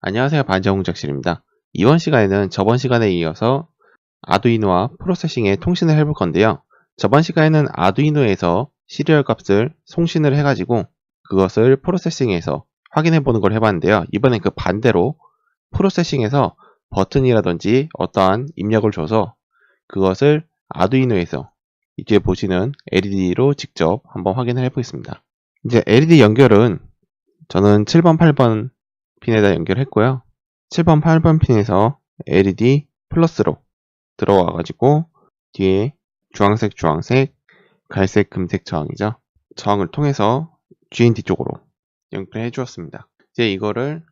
안녕하세요. 반자공작실입니다. 이번 시간에는 저번 시간에 이어서 아두이노와 프로세싱의 통신을 해볼 건데요. 저번 시간에는 아두이노에서 시리얼 값을 송신을 해가지고 그것을 프로세싱에서 확인해 보는 걸 해봤는데요. 이번엔 그 반대로 프로세싱에서 버튼이라든지 어떠한 입력을 줘서 그것을 아두이노에서 이 뒤에 보시는 LED로 직접 한번 확인을 해보겠습니다. 이제 LED 연결은 저는 7번, 8번 핀에다 연결했고요. 7번, 8번 핀에서 LED 플러스로 들어와가지고 뒤에 주황색, 갈색, 금색 저항이죠. 저항을 통해서 GND 쪽으로 연결해 주었습니다. 이제 이거를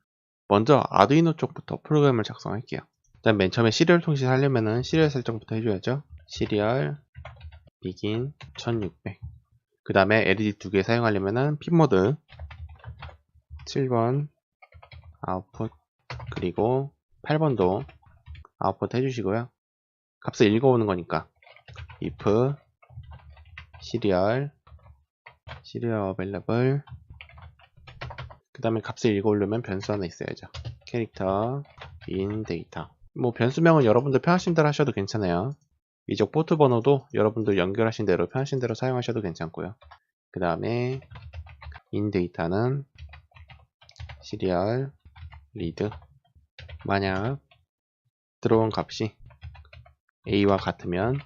먼저 아두이노 쪽부터 프로그램을 작성할게요. 일단 맨 처음에 시리얼 통신하려면은 시리얼 설정부터 해줘야죠. 시리얼 begin 1600. 그 다음에 LED 두 개 사용하려면은 핀모드 7번 아웃풋 그리고 8번도 아웃풋 해주시고요. 값을 읽어오는 거니까 if serial available 그 다음에 값을 읽어오려면 변수 하나 있어야죠. 캐릭터 in data. 뭐 변수명은 여러분들 편하신 대로 하셔도 괜찮아요. 이쪽 포트 번호도 여러분들 연결하신 대로 편하신 대로 사용하셔도 괜찮고요. 그 다음에 in data는 serial read. 만약 들어온 값이 A와 같으면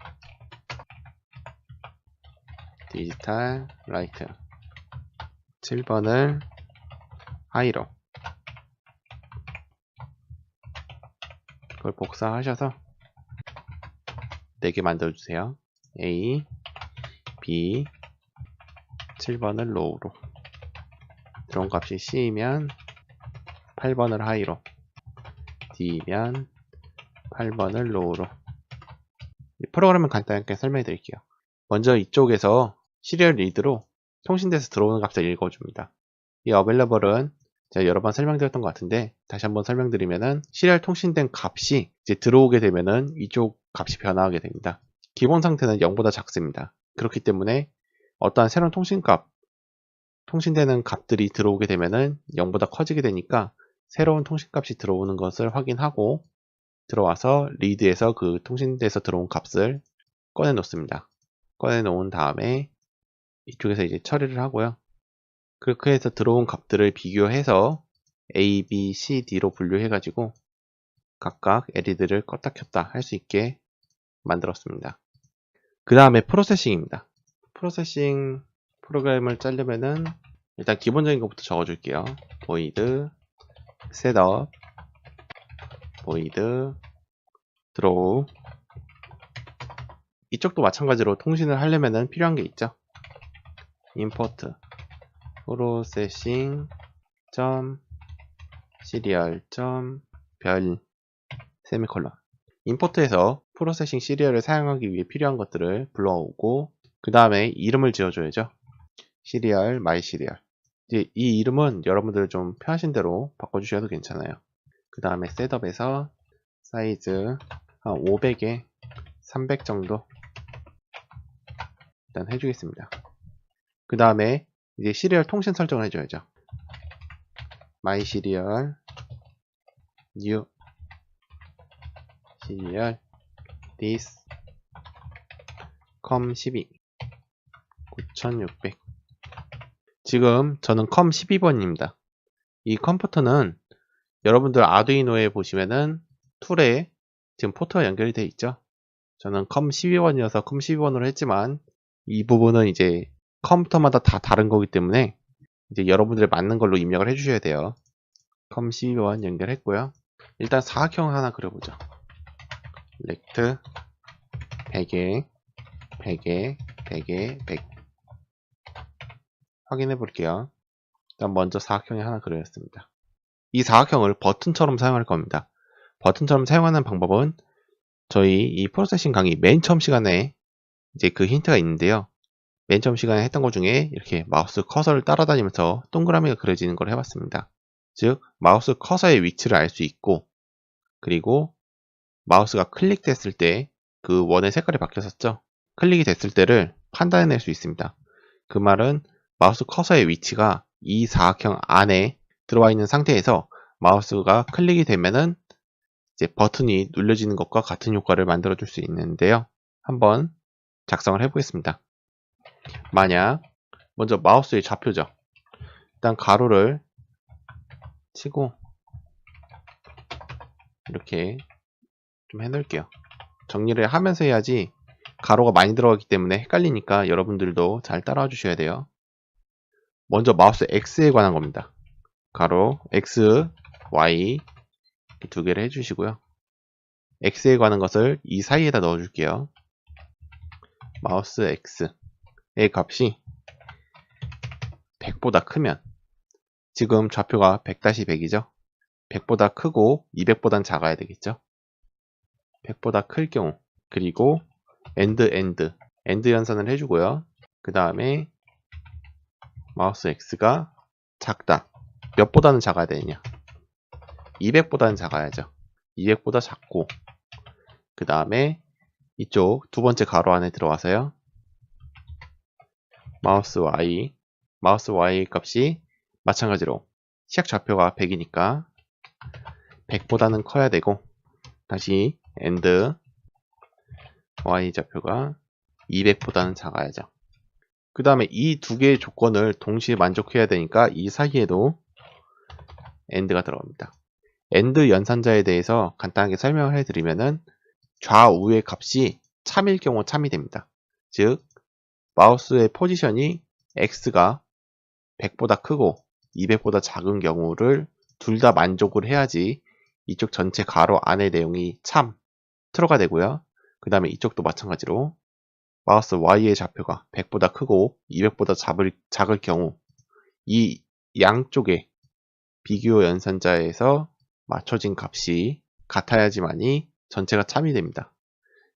디지털 라이트 7번을 하이로 그걸 복사하셔서 4개 만들어주세요. A, B 7번을 로우로 들어온 값이 C면 8번을 하이로 D면 8번을 로우로. 프로그램을 간단하게 설명해 드릴게요. 먼저 이쪽에서 시리얼 리드로 통신돼서 들어오는 값을 읽어줍니다. 이 available은 제가 여러 번 설명드렸던 것 같은데 다시 한번 설명드리면은 시리얼 통신된 값이 이제 들어오게 되면은 이쪽 값이 변화하게 됩니다. 기본 상태는 0보다 작습니다. 그렇기 때문에 어떠한 새로운 통신되는 값들이 들어오게 되면은 0보다 커지게 되니까 새로운 통신값이 들어오는 것을 확인하고 들어와서 리드에서 그 통신돼서 들어온 값을 꺼내 놓습니다. 꺼내 놓은 다음에 이쪽에서 이제 처리를 하고요. 그렇게 해서 들어온 값들을 비교해서 A, B, C, D로 분류해 가지고 각각 LED를 껐다 켰다 할 수 있게 만들었습니다. 그 다음에 프로세싱입니다. 프로세싱 프로그램을 짜려면은 일단 기본적인 것부터 적어 줄게요. void setup void draw. 이쪽도 마찬가지로 통신을 하려면은 필요한 게 있죠. import processing serial 별 세미콜론. 임포트에서 프로세싱 시리얼을 사용하기 위해 필요한 것들을 불러오고 그 다음에 이름을 지어줘야죠. 시리얼, 마이 시리얼. 이제 이 이름은 여러분들 좀 편하신 대로 바꿔주셔도 괜찮아요. 그 다음에 셋업에서 사이즈 한 500에 300 정도 일단 해주겠습니다. 그 다음에 이제 시리얼 통신 설정을 해줘야죠. my 시리얼 new 시리얼 this com12 9600. 지금 저는 com12번입니다. 이 컴퓨터는 여러분들 아두이노에 보시면은 툴에 지금 포트가 연결이 되어 있죠. 저는 com12번이어서 com12번으로 했지만 이 부분은 이제 컴퓨터마다 다 다른 거기 때문에 이제 여러분들 맞는 걸로 입력을 해주셔야 돼요. com12번 연결했고요. 일단 사각형 하나 그려보죠. 렉트 100에 100에 100에 100 확인해 볼게요. 일단 먼저 사각형이 하나 그려졌습니다. 이 사각형을 버튼처럼 사용할 겁니다. 버튼처럼 사용하는 방법은 저희 이 프로세싱 강의 맨 처음 시간에 이제 그 힌트가 있는데요. 맨 처음 시간에 했던 것 중에 이렇게 마우스 커서를 따라다니면서 동그라미가 그려지는 걸 해봤습니다. 즉 마우스 커서의 위치를 알 수 있고 그리고 마우스가 클릭됐을 때 그 원의 색깔이 바뀌었었죠. 클릭이 됐을 때를 판단해낼 수 있습니다. 그 말은 마우스 커서의 위치가 이 사각형 안에 들어와 있는 상태에서 마우스가 클릭이 되면은 이제 버튼이 눌려지는 것과 같은 효과를 만들어 줄 수 있는데요. 한번 작성을 해 보겠습니다. 만약 먼저 마우스의 좌표죠. 일단 가로를 치고 이렇게 좀 해놓을게요. 정리를 하면서 해야지 가로가 많이 들어가기 때문에 헷갈리니까 여러분들도 잘 따라와 주셔야 돼요. 먼저 마우스 X에 관한 겁니다. 가로 X, Y 두 개를 해주시고요. X에 관한 것을 이 사이에다 넣어줄게요. 마우스 X의 값이 100보다 크면, 지금 좌표가 100-100이죠. 100보다 크고 200보단 작아야 되겠죠. 100보다 클 경우, 그리고 엔드 연산을 해주고요. 그 다음에 마우스 X가 작다. 몇 보다는 작아야 되느냐? 200보다는 작아야죠. 200보다 작고, 그 다음에 이쪽 두 번째 가로 안에 들어와서요. 마우스 Y 값이 마찬가지로 시작 좌표가 100이니까 100보다는 커야 되고, 다시 엔드 Y 좌표가 200보다는 작아야죠. 그 다음에 이 두 개의 조건을 동시에 만족해야 되니까 이 사이에도 엔드가 들어갑니다. 엔드 연산자에 대해서 간단하게 설명을 해드리면은 좌우의 값이 참일 경우 참이 됩니다. 즉 마우스의 포지션이 X가 100보다 크고 200보다 작은 경우를 둘 다 만족을 해야지 이쪽 전체 가로 안의 내용이 참 트루가 되고요. 그 다음에 이쪽도 마찬가지로 마우스 Y의 좌표가 100보다 크고 200보다 작을 경우 이 양쪽의 비교 연산자에서 맞춰진 값이 같아야지만이 전체가 참이 됩니다.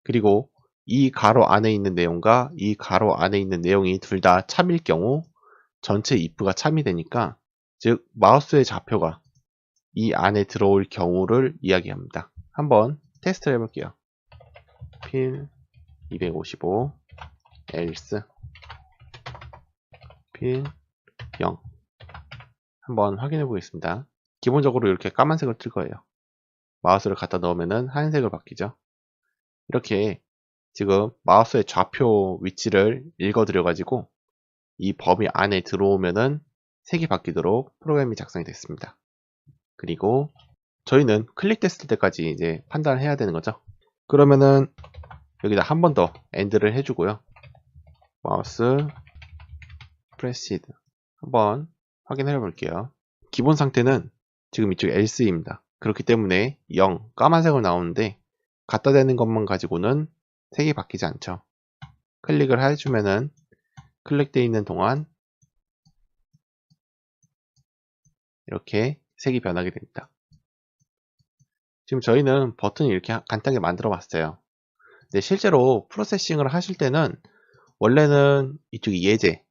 그리고 이 가로 안에 있는 내용과 이 가로 안에 있는 내용이 둘 다 참일 경우 전체 if가 참이 되니까, 즉 마우스의 좌표가 이 안에 들어올 경우를 이야기합니다. 한번 테스트를 해볼게요. 필 255 else 필 0 한번 확인해 보겠습니다. 기본적으로 이렇게 까만색을 뜰 거예요. 마우스를 갖다 넣으면은 하얀색으로 바뀌죠. 이렇게 지금 마우스의 좌표 위치를 읽어드려 가지고 이 범위 안에 들어오면은 색이 바뀌도록 프로그램이 작성이 됐습니다. 그리고 저희는 클릭됐을 때까지 이제 판단을 해야 되는 거죠. 그러면은 여기다 한 번 더 엔드를 해주고요. 마우스 프레시드 한번 확인해 볼게요. 기본 상태는 지금 이쪽 else입니다. 그렇기 때문에 0 까만색으로 나오는데 갖다 대는 것만 가지고는 색이 바뀌지 않죠. 클릭을 해주면은 클릭되어 있는 동안 이렇게 색이 변하게 됩니다. 지금 저희는 버튼을 이렇게 간단하게 만들어 봤어요. 근데 실제로 프로세싱을 하실 때는 원래는 이쪽이 예제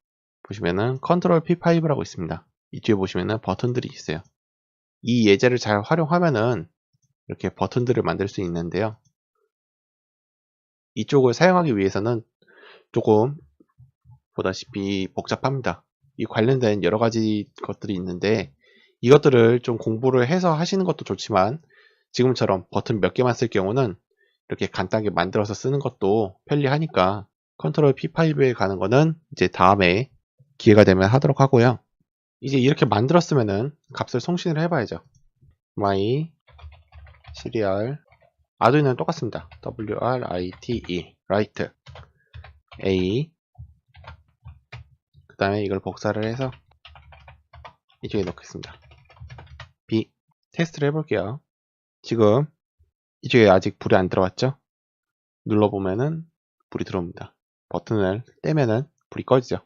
보시면은 컨트롤 P5라고 있습니다. 이쪽에 보시면은 버튼들이 있어요. 이 예제를 잘 활용하면은 이렇게 버튼들을 만들 수 있는데요. 이쪽을 사용하기 위해서는 조금 보다시피 복잡합니다. 이 관련된 여러 가지 것들이 있는데 이것들을 좀 공부를 해서 하시는 것도 좋지만 지금처럼 버튼 몇 개만 쓸 경우는 이렇게 간단하게 만들어서 쓰는 것도 편리하니까 컨트롤 P5에 가는 거는 이제 다음에 기회가 되면 하도록 하고요. 이제 이렇게 만들었으면은 값을 송신을 해봐야죠. my serial 아두이노는 똑같습니다. write write a 그 다음에 이걸 복사를 해서 이쪽에 넣겠습니다. b 테스트를 해볼게요. 지금 이쪽에 아직 불이 안 들어왔죠? 눌러보면은 불이 들어옵니다. 버튼을 떼면은 불이 꺼지죠.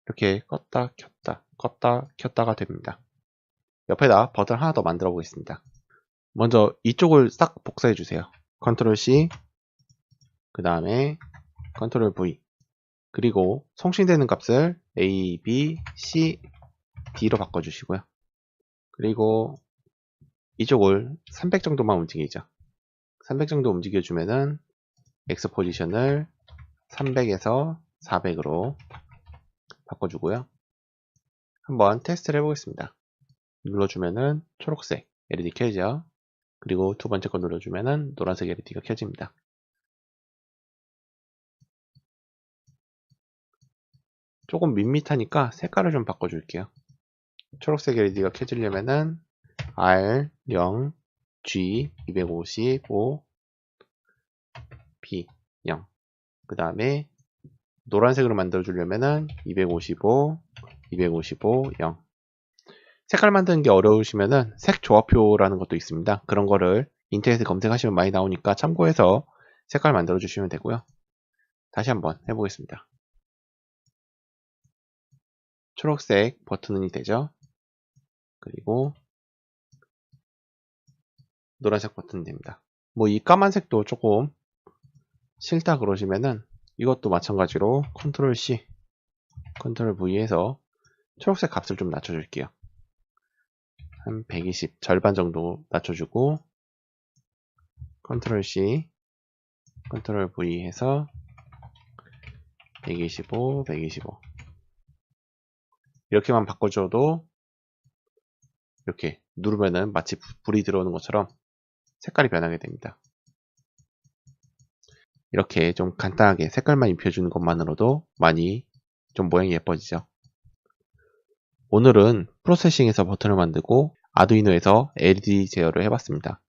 이렇게 껐다 켰다가 됩니다. 옆에다 버튼 하나 더 만들어 보겠습니다. 먼저 이쪽을 싹 복사해 주세요. 컨트롤 C 그 다음에 컨트롤 V 그리고 송신되는 값을 A, B, C, D로 바꿔주시고요. 그리고 이쪽을 300 정도만 움직이죠. 300 정도 움직여주면은 X 포지션을 300에서 400으로 바꿔주고요. 한번 테스트를 해보겠습니다. 눌러주면은 초록색 LED 켜지죠. 그리고 두 번째 거 눌러주면은 노란색 LED가 켜집니다. 조금 밋밋하니까 색깔을 좀 바꿔줄게요. 초록색 LED가 켜지려면은 R0, G 255, B 0. 그 다음에 노란색으로 만들어주려면은 255, 255, 0. 색깔 만드는 게 어려우시면은 색 조합표라는 것도 있습니다. 그런 거를 인터넷에 검색하시면 많이 나오니까 참고해서 색깔 만들어 주시면 되고요. 다시 한번 해보겠습니다. 초록색 버튼이 되죠. 그리고 노란색 버튼이 됩니다. 뭐 이 까만색도 조금 싫다 그러시면은 이것도 마찬가지로 컨트롤 C, 컨트롤 V 해서 초록색 값을 좀 낮춰줄게요. 한 120, 절반 정도 낮춰주고 컨트롤 C, 컨트롤 V 해서 125, 125 이렇게만 바꿔줘도 이렇게 누르면은 마치 불이 들어오는 것처럼 색깔이 변하게 됩니다. 이렇게 좀 간단하게 색깔만 입혀주는 것만으로도 많이 좀 모양이 예뻐지죠. 오늘은 프로세싱에서 버튼을 만들고 아두이노에서 LED 제어를 해봤습니다.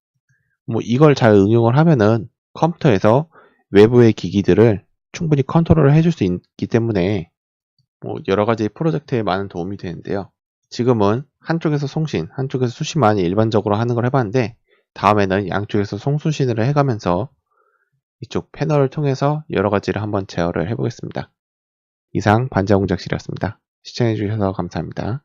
뭐 이걸 잘 응용을 하면은 컴퓨터에서 외부의 기기들을 충분히 컨트롤을 해줄 수 있기 때문에 뭐 여러가지 프로젝트에 많은 도움이 되는데요. 지금은 한쪽에서 송신, 한쪽에서 수신만 일반적으로 하는 걸 해봤는데 다음에는 양쪽에서 송수신을 해가면서 이쪽 패널을 통해서 여러가지를 한번 제어를 해보겠습니다. 이상 반자공작실이었습니다. 시청해주셔서 감사합니다.